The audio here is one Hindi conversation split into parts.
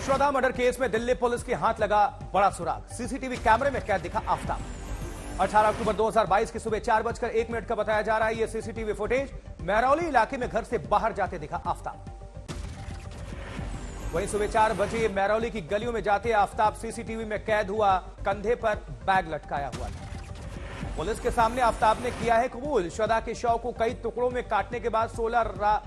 श्रद्धा मर्डर केस में दिल्ली पुलिस के हाथ लगा बड़ा सुराग। सीसीटीवी कैमरे में कैद दिखा आफताब। 18 अक्टूबर 2022 की सुबह 4:01 का बताया जा रहा है यह सीसीटीवी फुटेज। महरौली इलाके में घर से बाहर जाते दिखा आफताब। वहीं सुबह 4 बजे महरौली की गलियों में जाते आफताब सीसीटीवी में कैद हुआ। कंधे पर बैग लटकाया हुआ था। पुलिस के सामने आफताब ने किया है कबूल। श्रद्धा के शव को कई टुकड़ों में काटने के बाद 16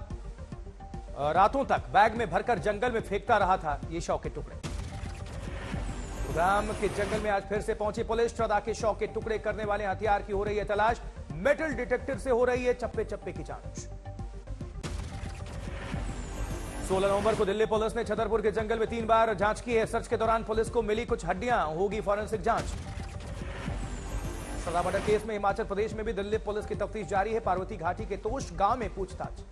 रातों तक बैग में भरकर जंगल में फेंकता रहा था ये शव के टुकड़े। गुरुग्राम के जंगल में आज फिर से पहुंची पुलिस। श्रद्धा के शव के टुकड़े करने वाले हथियार की हो रही है तलाश। मेटल डिटेक्टर से हो रही है चप्पे चप्पे की जांच। 16 नवंबर को दिल्ली पुलिस ने छतरपुर के जंगल में 3 बार जांच की है। सर्च के दौरान पुलिस को मिली कुछ हड्डियां, होगी फॉरेंसिक जांच। श्रद्धा मर्डर केस में हिमाचल प्रदेश में भी दिल्ली पुलिस की तफ्तीश जारी है। पार्वती घाटी के तोश गांव में पूछताछ।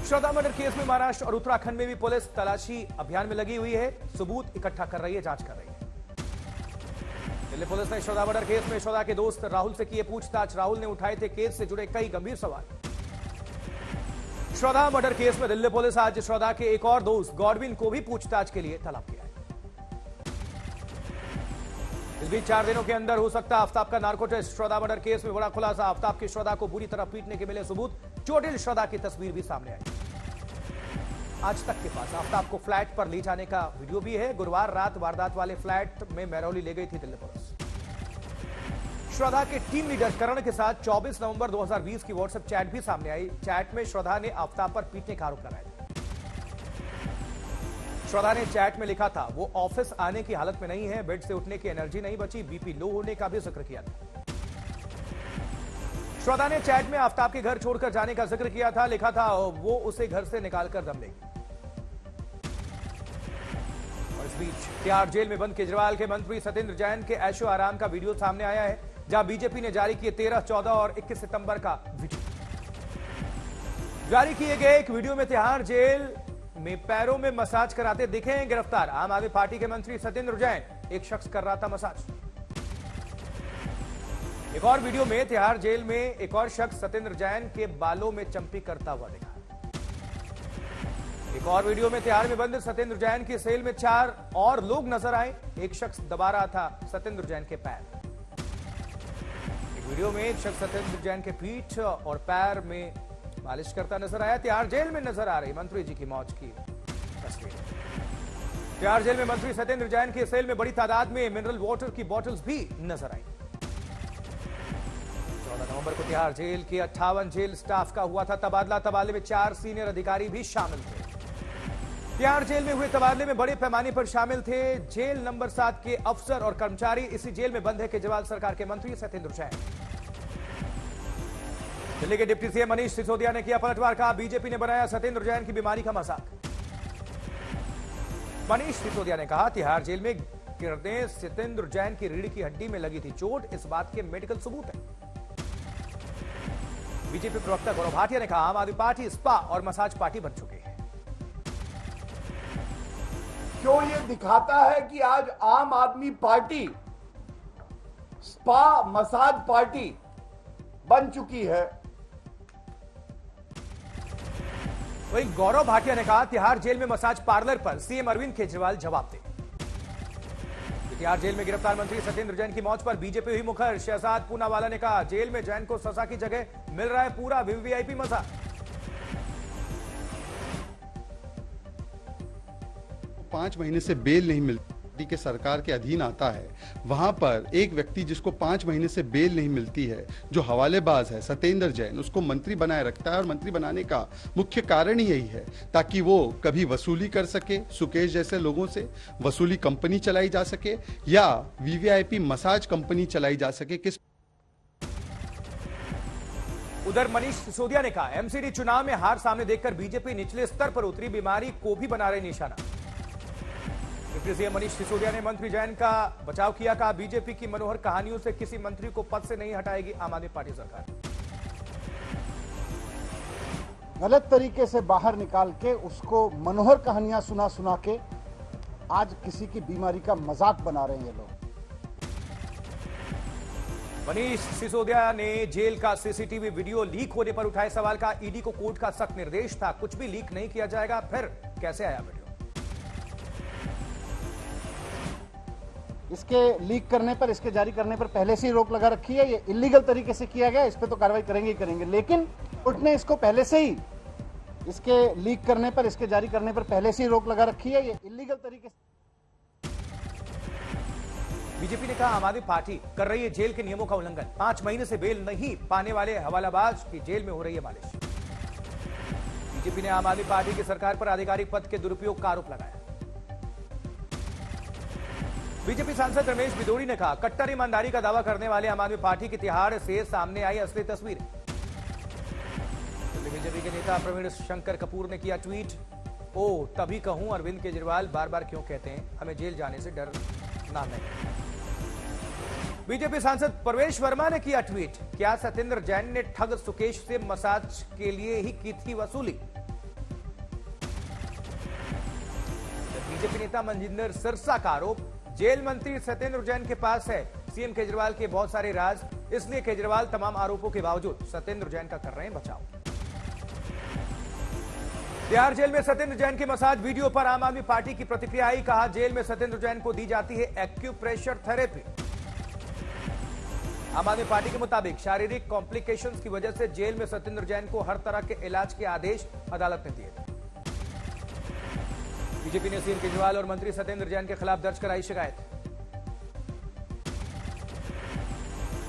श्रद्धा मर्डर केस में महाराष्ट्र और उत्तराखंड में भी पुलिस तलाशी अभियान में लगी हुई है। सबूत इकट्ठा कर रही है, जांच कर रही है। दिल्ली पुलिस ने श्रद्धा मर्डर केस में श्रद्धा के दोस्त राहुल से किए पूछताछ। राहुल ने उठाए थे केस से जुड़े कई गंभीर सवाल। श्रद्धा मर्डर केस में दिल्ली पुलिस आज श्रद्धा के एक और दोस्त गॉडविन को भी पूछताछ के लिए तलब किया है। इस बीच 4 दिनों के अंदर हो सकता आफताब का नार्को टेस्ट। श्रद्धा मर्डर केस में बड़ा खुलासा। आफताब की श्रद्धा को बुरी तरह पीटने के मिले सबूत। चोटिल श्रद्धा की तस्वीर भी सामने आई। आज तक के पास आफताब को फ्लैट पर ले जाने का वीडियो भी है। गुरुवार रात वारदात वाले फ्लैट में महरौली ले गई थी दिल्ली पुलिस। श्रद्धा के टीम लीडर करण के साथ 24 नवंबर 2020 की व्हाट्सएप चैट भी सामने आई। चैट में श्रद्धा ने आफताब पर पीटने का आरोप लगाया। श्रद्धा ने चैट में लिखा था वो ऑफिस आने की हालत में नहीं है, बेड से उठने की एनर्जी नहीं बची, बीपी लो होने का भी जिक्र किया था। श्रद्धा ने चैट में आफताब के घर छोड़कर जाने का जिक्र किया था। लिखा था वो उसे घर से निकालकर दम लेगी। और इस बीच तिहाड़ जेल में बंद केजरीवाल के मंत्री सत्येंद्र जैन के ऐशो आराम का वीडियो सामने आया है, जहां बीजेपी ने जारी किए 13, 14 और 21 सितंबर का वीडियो। जारी किए गए एक वीडियो में तिहाड़ जेल में पैरों में मसाज कराते दिखे हैं गिरफ्तार आम आदमी पार्टी के मंत्री सत्येंद्र जैन। एक शख्स कर रहा था मसाज। एक और वीडियो में तिहाड़ जेल में एक और शख्स सत्येंद्र जैन के बालों में चंपी करता हुआ दिखा। एक और वीडियो में तिहाड़ में बंद सत्येंद्र जैन की सेल में 4 और लोग नजर आए। एक शख्स दबा रहा था सत्येंद्र जैन के पैर। एक वीडियो में एक शख्स सत्येंद्र जैन के पीठ और पैर में मालिश करता नजर आया। तिहाड़ जेल में नजर आ रही मंत्री जी की मौज की तस्वीर। तिहाड़ जेल में मंत्री सत्येंद्र जैन के सेल में बड़ी तादाद में मिनरल वाटर की बोतल्स भी नजर आई। 14 नवंबर को तिहाड़ जेल के 58 जेल स्टाफ का हुआ था तबादला। तबादले में 4 सीनियर अधिकारी भी शामिल थे। तिहाड़ जेल में हुए तबादले में बड़े पैमाने पर शामिल थे जेल नंबर 7 के अफसर और कर्मचारी। इसी जेल में बंद है केजरीवाल सरकार के मंत्री सत्येंद्र जैन। दिल्ली के डिप्टी सीएम मनीष सिसोदिया ने किया पलटवार। कहा बीजेपी ने बनाया सत्येंद्र जैन की बीमारी का मजाक। मनीष सिसोदिया ने कहा तिहाड़ जेल में गिरने सत्येंद्र जैन की रीढ़ की हड्डी में लगी थी चोट, इस बात के मेडिकल सबूत है। बीजेपी प्रवक्ता गौरव भाटिया ने कहा आम आदमी पार्टी स्पा और मसाज पार्टी बन चुकी है। क्यों ये दिखाता है कि आज आम आदमी पार्टी स्पा मसाज पार्टी बन चुकी है। वहीं गौरव भाटिया ने कहा तिहाड़ जेल में मसाज पार्लर पर सीएम अरविंद केजरीवाल जवाब दें। तिहाड़ जेल में गिरफ्तार मंत्री सत्येंद्र जैन की मौत पर बीजेपी हुई मुखर। शहजाद पूनावाला ने कहा जेल में जैन को सजा की जगह मिल रहा है पूरा वीवीआईपी मजा। 5 महीने से बेल नहीं मिलती के सरकार के अधीन आता है, वहां पर एक व्यक्ति जिसको 5 महीने से बेल नहीं मिलती है, जो हवालेबाज है सत्येंद्र जैन, उसको मंत्री बनाए रखता है। और मंत्री बनाने का मुख्य कारण ही यही है ताकि वो कभी वसूली कर सके, सुकेश जैसे लोगों से वसूली कंपनी चलाई जा सके या वीवीआईपी मसाज कंपनी चलाई जा सके। किस उधर मनीष सिसोदिया ने कहा एमसीडी चुनाव में हार सामने देखकर बीजेपी निचले स्तर पर उतरी, बीमारी को भी बना रही निशाना। डिप्टी सीएम मनीष सिसोदिया ने मंत्री जैन का बचाव किया। कहा बीजेपी की मनोहर कहानियों से किसी मंत्री को पद से नहीं हटाएगी आम आदमी पार्टी सरकार। गलत तरीके से बाहर निकाल के उसको मनोहर कहानियां सुना सुना के आज किसी की बीमारी का मजाक बना रहे हैं ये लोग। मनीष सिसोदिया ने जेल का सीसीटीवी वीडियो लीक होने पर उठाए सवाल। का ईडी को कोर्ट का सख्त निर्देश था कुछ भी लीक नहीं किया जाएगा, फिर कैसे आया वीडियो। इसके लीक करने पर, इसके जारी करने पर पहले से ही रोक लगा रखी है। ये इलीगल तरीके से किया गया, इस पर तो कार्रवाई करेंगे ही करेंगे, लेकिन कोर्ट ने इसको पहले से ही, इसके लीक करने पर, इसके जारी करने पर पहले से ही रोक लगा रखी है। ये इलीगल तरीके से। बीजेपी ने कहा आम आदमी पार्टी कर रही है जेल के नियमों का उल्लंघन। 5 महीने से बेल नहीं पाने वाले हवालाबाज की जेल में हो रही है मालिश। बीजेपी ने आम आदमी पार्टी की सरकार पर आधिकारिक पद के दुरुपयोग का आरोप लगाया। बीजेपी सांसद रमेश बिदोड़ी ने कहा कट्टर ईमानदारी का दावा करने वाले आम आदमी पार्टी की तिहाड़ से सामने आई असली तस्वीरें। बीजेपी के नेता प्रवीण शंकर कपूर ने किया ट्वीट, ओ तभी कहूं अरविंद केजरीवाल बार बार क्यों कहते हैं हमें जेल जाने से डरना नहीं। बीजेपी सांसद परवेश वर्मा ने किया ट्वीट, क्या सत्येंद्र जैन ने ठग सुकेश से मसाज के लिए ही की थी वसूली। बीजेपी नेता मनजिंदर सिरसा का आरोप, जेल मंत्री सत्येंद्र जैन के पास है सीएम केजरीवाल के बहुत सारे राज, इसलिए केजरीवाल तमाम आरोपों के बावजूद सत्येंद्र जैन का कर रहे हैं बचाव। तिहाड़ जेल में सत्येंद्र जैन की मसाज वीडियो पर आम आदमी पार्टी की प्रतिक्रिया आई, कहा जेल में सत्येंद्र जैन को दी जाती है एक्यूप्रेशर थेरेपी। आम आदमी पार्टी के मुताबिक शारीरिक कॉम्प्लिकेशंस की वजह से जेल में सत्येंद्र जैन को हर तरह के इलाज के आदेश अदालत ने दिए थे। बीजेपी ने सीएम केजरीवाल और मंत्री सत्येंद्र जैन के खिलाफ दर्ज कराई शिकायत।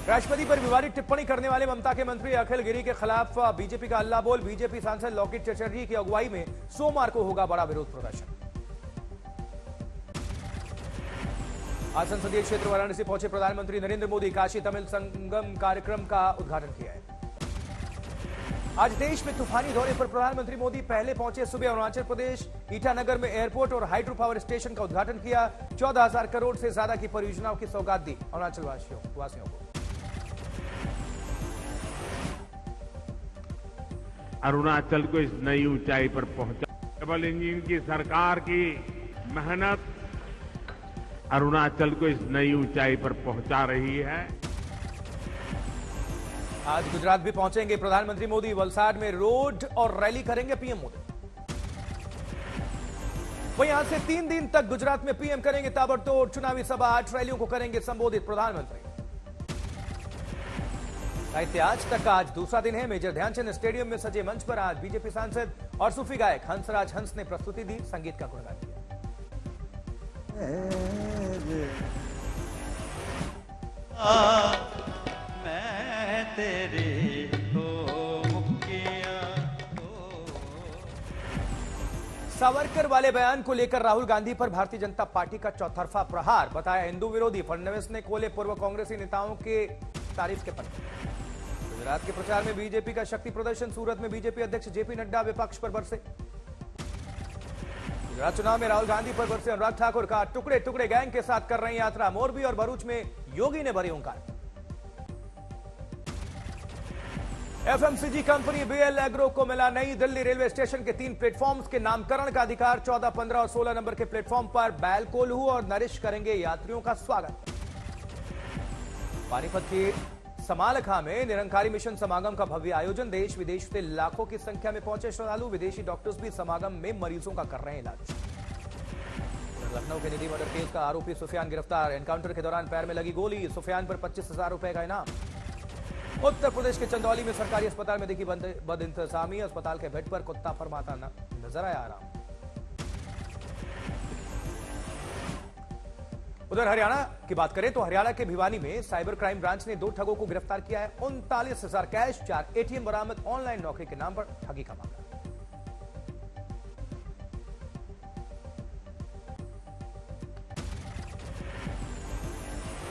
राष्ट्रपति पर विवादित टिप्पणी करने वाले ममता के मंत्री अखिल गिरी के खिलाफ बीजेपी का हल्ला बोल। बीजेपी सांसद लोकेट चटर्जी की अगुवाई में सोमवार को होगा बड़ा विरोध प्रदर्शन। आज संसदीय क्षेत्र वाराणसी पहुंचे प्रधानमंत्री नरेंद्र मोदी, काशी तमिल संगम कार्यक्रम का उद्घाटन किया है। आज देश में तूफानी दौरे पर प्रधानमंत्री मोदी पहले पहुंचे सुबह अरुणाचल प्रदेश, ईटानगर में एयरपोर्ट और हाइड्रो पावर स्टेशन का उद्घाटन किया। 14,000 करोड़ से ज्यादा की परियोजनाओं की सौगात दी अरुणाचल वासियों को। अरुणाचल को इस नई ऊंचाई पर पहुंचा, डबल इंजन की सरकार की मेहनत अरुणाचल को इस नई ऊंचाई पर पहुंचा रही है। आज गुजरात भी पहुंचेंगे प्रधानमंत्री मोदी, वलसाड में रोड और रैली करेंगे पीएम मोदी। वहीं यहां से 3 दिन तक गुजरात में पीएम करेंगे ताबड़तोड़ चुनावी सभा, 8 रैलियों को करेंगे संबोधित प्रधानमंत्री। साहित्य आज तक का आज दूसरा दिन है। मेजर ध्यानचंद स्टेडियम में सजे मंच पर आज बीजेपी सांसद और सूफी गायक हंसराज हंस ने प्रस्तुति दी, संगीत का गुणगान किया। मैं तेरी सावरकर वाले बयान को लेकर राहुल गांधी पर भारतीय जनता पार्टी का चौतरफा प्रहार, बताया हिंदू विरोधी। फडणवीस ने खोले पूर्व कांग्रेसी नेताओं के तारीफ के पन्ने। गुजरात के प्रचार में बीजेपी का शक्ति प्रदर्शन, सूरत में बीजेपी अध्यक्ष जेपी नड्डा विपक्ष पर बरसे। गुजरात चुनाव में राहुल गांधी पर बरसे अनुराग ठाकुर, का टुकड़े टुकड़े गैंग के साथ कर रहे हैं यात्रा। मोरबी और भरूच में योगी ने भरी ओंकार। एफएमसीजी कंपनी बीएल एग्रो को मिला नई दिल्ली रेलवे स्टेशन के 3 प्लेटफॉर्म्स के नामकरण का अधिकार। 14, 15 और 16 नंबर के प्लेटफॉर्म पर बैल कोल्हू और नरिश करेंगे यात्रियों का स्वागत। पानीपत के समालखा में निरंकारी मिशन समागम का भव्य आयोजन, देश विदेश से लाखों की संख्या में पहुंचे श्रद्धालु। विदेशी डॉक्टर्स भी समागम में मरीजों का कर रहे हैं इलाज। लखनऊ के निधि मर्डर केस का आरोपी सुफियान गिरफ्तार, एनकाउंटर के दौरान पैर में लगी गोली, सुफियान पर 25,000 रुपए का इनाम। उत्तर प्रदेश के चंदौली में सरकारी अस्पताल में देखी बदइंतजामी, अस्पताल के बेड पर कुत्ता फरमाता नजर आया आराम। उधर हरियाणा की बात करें तो हरियाणा के भिवानी में साइबर क्राइम ब्रांच ने 2 ठगों को गिरफ्तार किया है। 39,000 कैश, 4 एटीएम बरामद, ऑनलाइन नौकरी के नाम पर ठगी का मामला।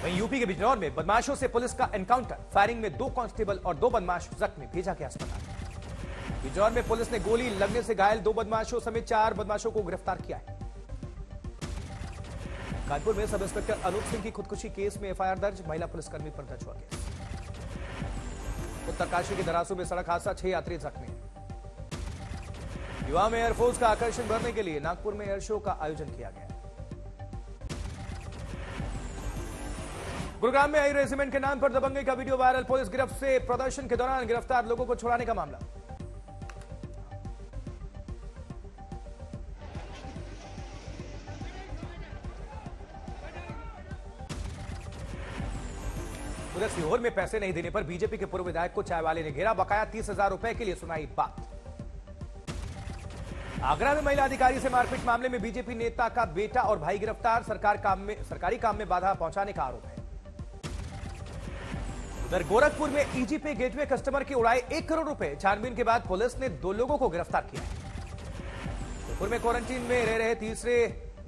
वहीं यूपी के बिजनौर में बदमाशों से पुलिस का एनकाउंटर, फायरिंग में 2 कांस्टेबल और 2 बदमाश जख्मी, भेजा गया अस्पताल। बिजनौर में पुलिस ने गोली लगने से घायल 2 बदमाशों समेत 4 बदमाशों को गिरफ्तार किया है। कानपुर में सब इंस्पेक्टर अनूप सिंह की खुदकुशी केस में एफआईआर दर्ज, महिला पुलिसकर्मी पर दर्ज हुआ केस। उत्तरकाशी के दरासू में सड़क हादसा, 6 यात्री जख्मी। युवा में एयरफोर्स का आकर्षण भरने के लिए नागपुर में एयर शो का आयोजन किया गया। गुरुग्राम में आई रेजिमेंट के नाम पर दबंगई का वीडियो वायरल, पुलिस गिरफ्त से प्रदर्शन के दौरान गिरफ्तार लोगों को छुड़ाने का मामला। उधर सीहोर में पैसे नहीं देने पर बीजेपी के पूर्व विधायक को चाय वाले ने घेरा, बकाया 30,000 रुपए के लिए सुनाई बात। आगरा में महिला अधिकारी से मारपीट मामले में बीजेपी नेता का बेटा और भाई गिरफ्तार, सरकारी काम में बाधा पहुंचाने का आरोप है। उधर गोरखपुर में ईजी पे गेटवे कस्टमर के उड़ाए 1 करोड़ रुपए, छानबीन के बाद पुलिस ने 2 लोगों को गिरफ्तार किया है। जयपुर में क्वारंटीन में रह रहे तीसरे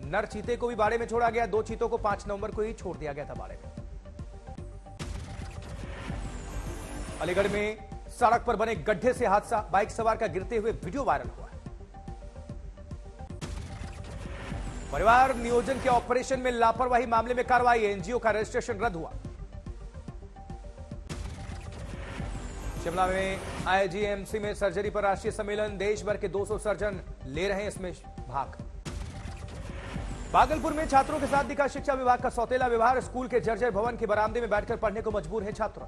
नर चीते को भी बाड़े में छोड़ा गया, 2 चीतों को 5 नवंबर को ही छोड़ दिया गया था बाड़े में। अलीगढ़ में सड़क पर बने गड्ढे से हादसा, बाइक सवार का गिरते हुए वीडियो वायरल हुआ है। परिवार नियोजन के ऑपरेशन में लापरवाही मामले में कार्रवाई, एनजीओ का रजिस्ट्रेशन रद्द हुआ। शिमला में आईजीएमसी में सर्जरी पर राष्ट्रीय सम्मेलन, देश भर के 200 सर्जन ले रहे हैं इसमें भाग। भागलपुर में छात्रों के साथ दिखा शिक्षा विभाग का सौतेला व्यवहार, स्कूल के जर्जर भवन के बरामदे में बैठकर पढ़ने को मजबूर है छात्र।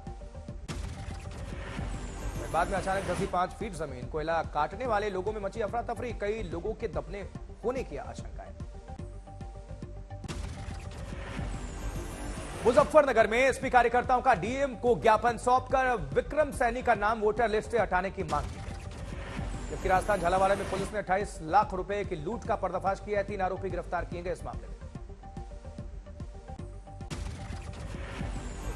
बाद में अचानक धसी 5 फीट जमीन, कोयला काटने वाले लोगों में मची अफरा तफरी, कई लोगों के दबने होने की आशंका है। मुजफ्फरनगर में एसपी कार्यकर्ताओं का डीएम को ज्ञापन सौंपकर विक्रम सैनी का नाम वोटर लिस्ट से हटाने की मांग की गई। जबकि राजस्थान झालावाड़ में पुलिस ने 28 लाख रुपए की लूट का पर्दाफाश किया है, 3 आरोपी गिरफ्तार किए गए इस मामले में।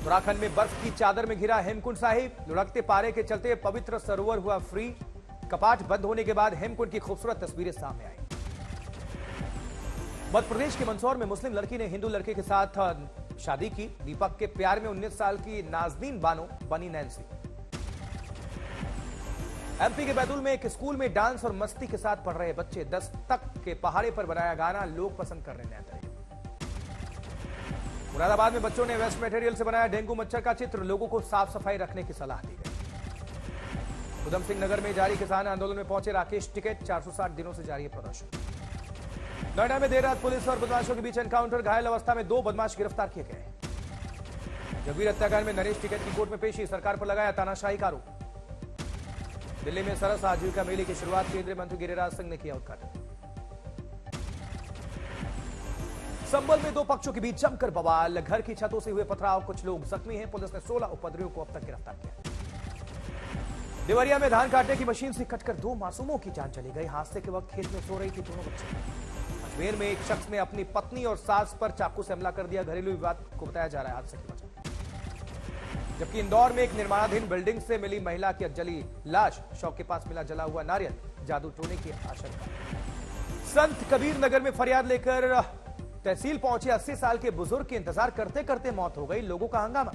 उत्तराखंड में बर्फ की चादर में घिरा हेमकुंड साहिब, लुढ़कते पारे के चलते पवित्र सरोवर हुआ फ्री, कपाट बंद होने के बाद हेमकुंड की खूबसूरत तस्वीरें सामने आई। मध्य प्रदेश के मंदसौर में मुस्लिम लड़की ने हिंदू लड़के के साथ शादी की, दीपक के प्यार में 19 साल की नाजनीन बानो बनी नैन्सी। एमपी के बैतूल में एक स्कूल में डांस और मस्ती के साथ पढ़ रहे बच्चे, दस्तक के पहाड़े पर बनाया गाना लोग पसंद कर रहे नया तरीका। मुरादाबाद में बच्चों ने वेस्ट मटेरियल से बनाया डेंगू मच्छर का चित्र, लोगों को साफ सफाई रखने की सलाह दी गई। उधम सिंह नगर में जारी किसान आंदोलन में पहुंचे राकेश टिकैत, 460 दिनों से जारी है प्रदर्शन। नोएडा में देर रात पुलिस और बदमाशों के बीच एनकाउंटर, घायल अवस्था में 2 बदमाश गिरफ्तार किए गए। जगवीर हत्याकांड में नरेश टिकैत की कोर्ट में पेशी, सरकार पर लगाया तानाशाही का आरोप। दिल्ली में सरस आजीविका मेले की शुरुआत केंद्रीय मंत्री गिरिराज सिंह ने किया उद्घाटन। संभल में 2 पक्षों के बीच जमकर बवाल, घर की छतों से हुए पथराव, कुछ लोग जख्मी हैं, पुलिस ने 16 उपद्रवियों को अब तक गिरफ्तार किया। देवरिया में धान काटने की मशीन से कटकर 2 मासूमों की जान चली गई, हादसे के वक्त खेत में सो रही थी दोनों बच्चे। अजमेर में एक शख्स ने अपनी पत्नी और सास पर चाकू से हमला कर दिया, घरेलू विवाद को बताया जा रहा है हादसे की वजह। जबकि इंदौर में एक निर्माणाधीन बिल्डिंग से मिली महिला की जली लाश, शव के पास मिला जला हुआ नारियल, जादू टोने की आशंका। संत कबीर नगर में फरियाद लेकर तहसील पहुंचे 80 साल के बुजुर्ग की इंतजार करते करते मौत हो गई, लोगों का हंगामा।